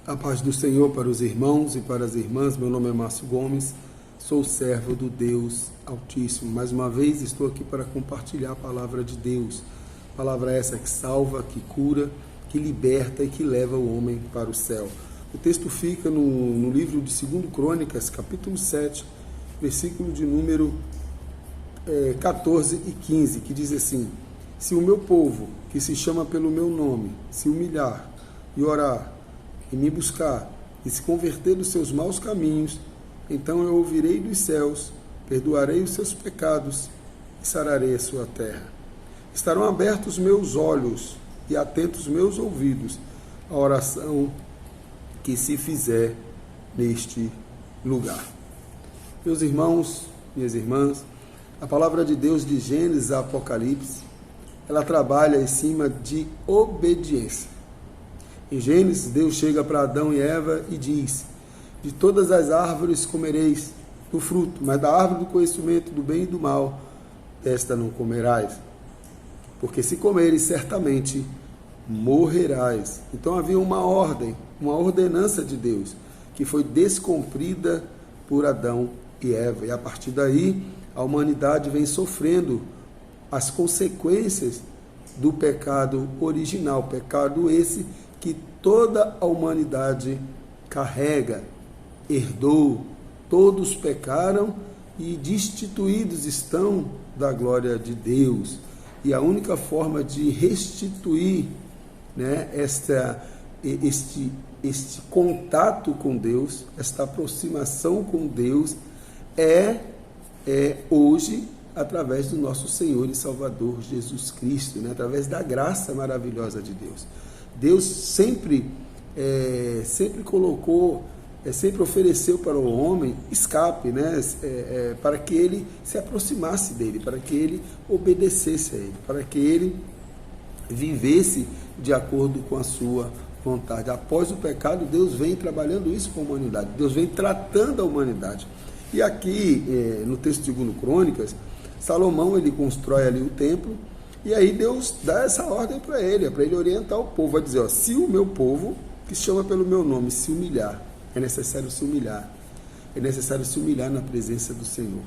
A paz do Senhor para os irmãos e para as irmãs. Meu nome é Márcio Gomes, sou servo do Deus Altíssimo. Mais uma vez estou aqui para compartilhar a palavra de Deus. Palavra essa que salva, que cura, que liberta e que leva o homem para o céu. O texto fica no livro de 2 Crônicas, capítulo 7, versículo de número 14 e 15, que diz assim: se o meu povo, que se chama pelo meu nome, se humilhar e orar, e me buscar, e se converter dos seus maus caminhos, então eu ouvirei dos céus, perdoarei os seus pecados e sararei a sua terra. Estarão abertos meus olhos e atentos meus ouvidos à oração que se fizer neste lugar. Meus irmãos, minhas irmãs, a palavra de Deus de Gênesis a Apocalipse, ela trabalha em cima de obediência. Em Gênesis, Deus chega para Adão e Eva e diz: de todas as árvores comereis do fruto, mas da árvore do conhecimento do bem e do mal, desta não comerás, porque se comeres, certamente morrerás. Então havia uma ordem, uma ordenança de Deus, que foi descumprida por Adão e Eva. E a partir daí, a humanidade vem sofrendo as consequências do pecado original, pecado esse que toda a humanidade carrega, herdou. Todos pecaram e destituídos estão da glória de Deus. E a única forma de restituir, né, este contato com Deus, esta aproximação com Deus, é hoje através do nosso Senhor e Salvador Jesus Cristo, né, através da graça maravilhosa de Deus. Deus sempre colocou, sempre ofereceu para o homem escape, né? Para que ele se aproximasse dele, para que ele obedecesse a ele, para que ele vivesse de acordo com a sua vontade. Após o pecado, Deus vem trabalhando isso com a humanidade, Deus vem tratando a humanidade. E aqui, no texto de 2 Crônicas, Salomão ele constrói ali o templo, e aí Deus dá essa ordem para ele orientar o povo, vai dizer, ó, se o meu povo, que se chama pelo meu nome, se humilhar, é necessário se humilhar na presença do Senhor.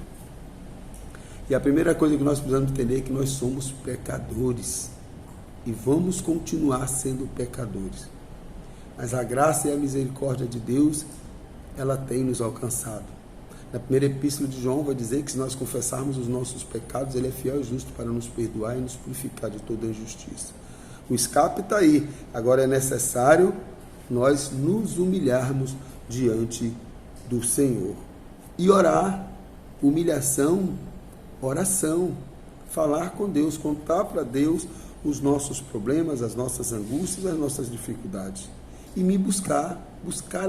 E a primeira coisa que nós precisamos entender é que nós somos pecadores, e vamos continuar sendo pecadores, mas a graça e a misericórdia de Deus, ela tem nos alcançado. Na primeira epístola de João vai dizer que se nós confessarmos os nossos pecados, Ele é fiel e justo para nos perdoar e nos purificar de toda injustiça. O escape está aí. Agora é necessário nós nos humilharmos diante do Senhor. E orar, humilhação, oração, falar com Deus, contar para Deus os nossos problemas, as nossas angústias, as nossas dificuldades. E me buscar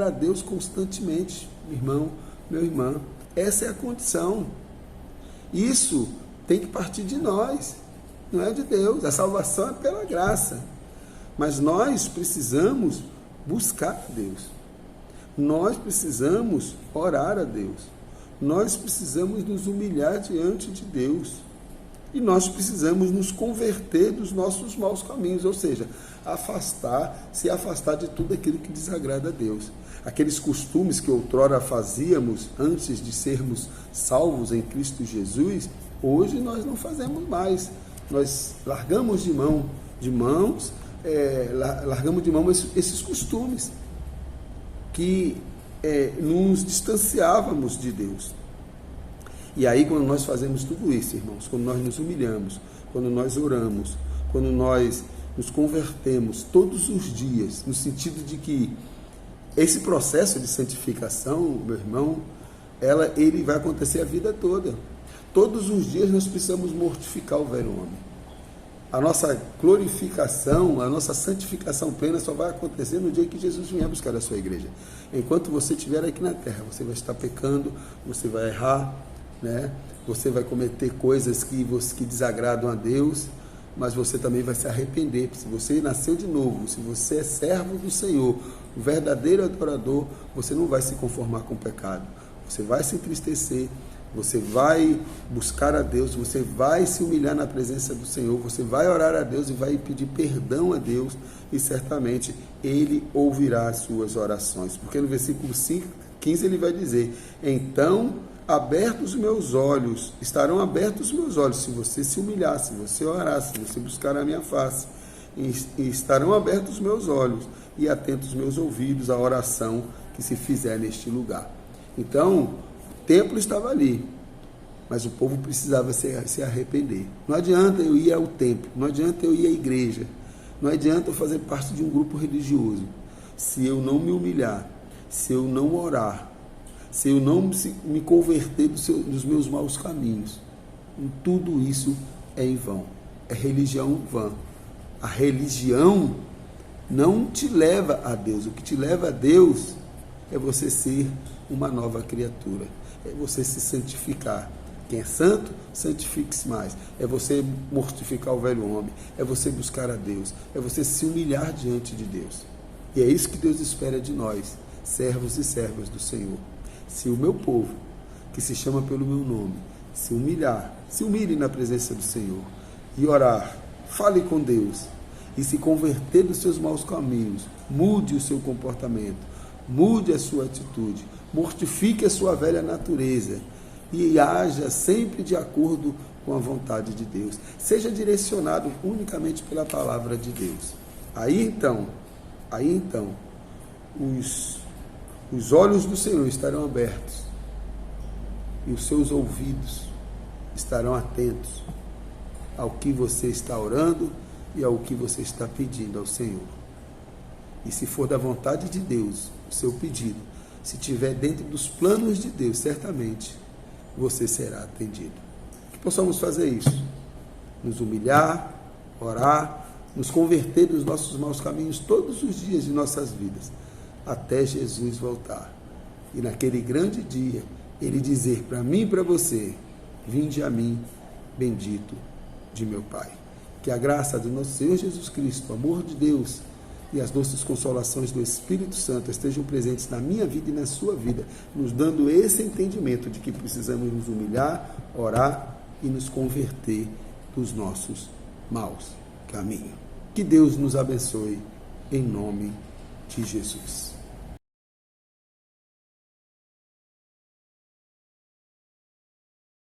a Deus constantemente, meu irmão, minha irmã. Essa é a condição. Isso tem que partir de nós, não é de Deus. A salvação é pela graça. Mas nós precisamos buscar a Deus. Nós precisamos orar a Deus. Nós precisamos nos humilhar diante de Deus. E nós precisamos nos converter dos nossos maus caminhos, ou seja, se afastar de tudo aquilo que desagrada a Deus. Aqueles costumes que outrora fazíamos antes de sermos salvos em Cristo Jesus, hoje nós não fazemos mais. Nós largamos de mão esses costumes que nos distanciávamos de Deus. E aí, quando nós fazemos tudo isso, irmãos, quando nós nos humilhamos, quando nós oramos, quando nós nos convertemos todos os dias, no sentido de que esse processo de santificação, meu irmão, ele vai acontecer a vida toda. Todos os dias nós precisamos mortificar o velho homem. A nossa glorificação, a nossa santificação plena só vai acontecer no dia que Jesus vier buscar a sua igreja. Enquanto você estiver aqui na terra, você vai estar pecando, você vai errar, né? Você vai cometer coisas que desagradam a Deus, mas você também vai se arrepender. Se você nasceu de novo, se você é servo do Senhor, o verdadeiro adorador, você não vai se conformar com o pecado. Você vai se entristecer, Você vai buscar a Deus, você vai se humilhar na presença do Senhor, você vai orar a Deus e vai pedir perdão a Deus, e certamente Ele ouvirá as suas orações. Porque no versículo 15 ele vai dizer: então abertos os meus olhos, estarão abertos os meus olhos, se você se humilhar, se você orar, se você buscar a minha face, e estarão abertos os meus olhos e atentos os meus ouvidos à oração que se fizer neste lugar. Então, o templo estava ali, mas o povo precisava se arrepender. Não adianta eu ir ao templo, não adianta eu ir à igreja, não adianta eu fazer parte de um grupo religioso, se eu não me humilhar, se eu não orar, se eu não me converter dos meus maus caminhos. Tudo isso é em vão, é religião vã. A religião não te leva a Deus, o que te leva a Deus é você ser uma nova criatura, é você se santificar. Quem é santo, santifique-se mais. É você mortificar o velho homem, é você buscar a Deus, é você se humilhar diante de Deus. E é isso que Deus espera de nós, servos e servas do Senhor. Se o meu povo, que se chama pelo meu nome, se humilhar, se humilhe na presença do Senhor e orar, fale com Deus e se converter dos seus maus caminhos, mude o seu comportamento, mude a sua atitude, mortifique a sua velha natureza e haja sempre de acordo com a vontade de Deus. Seja direcionado unicamente pela palavra de Deus. Aí então, os olhos do Senhor estarão abertos e os seus ouvidos estarão atentos ao que você está orando e ao que você está pedindo ao Senhor. E se for da vontade de Deus, o seu pedido, se estiver dentro dos planos de Deus, certamente você será atendido. Que possamos fazer isso, nos humilhar, orar, nos converter dos nossos maus caminhos todos os dias de nossas vidas, até Jesus voltar. E naquele grande dia, Ele dizer para mim e para você: vinde a mim, bendito de meu Pai. Que a graça do nosso Senhor Jesus Cristo, o amor de Deus e as doces consolações do Espírito Santo estejam presentes na minha vida e na sua vida, nos dando esse entendimento de que precisamos nos humilhar, orar e nos converter dos nossos maus caminhos. Que Deus nos abençoe, em nome de Jesus.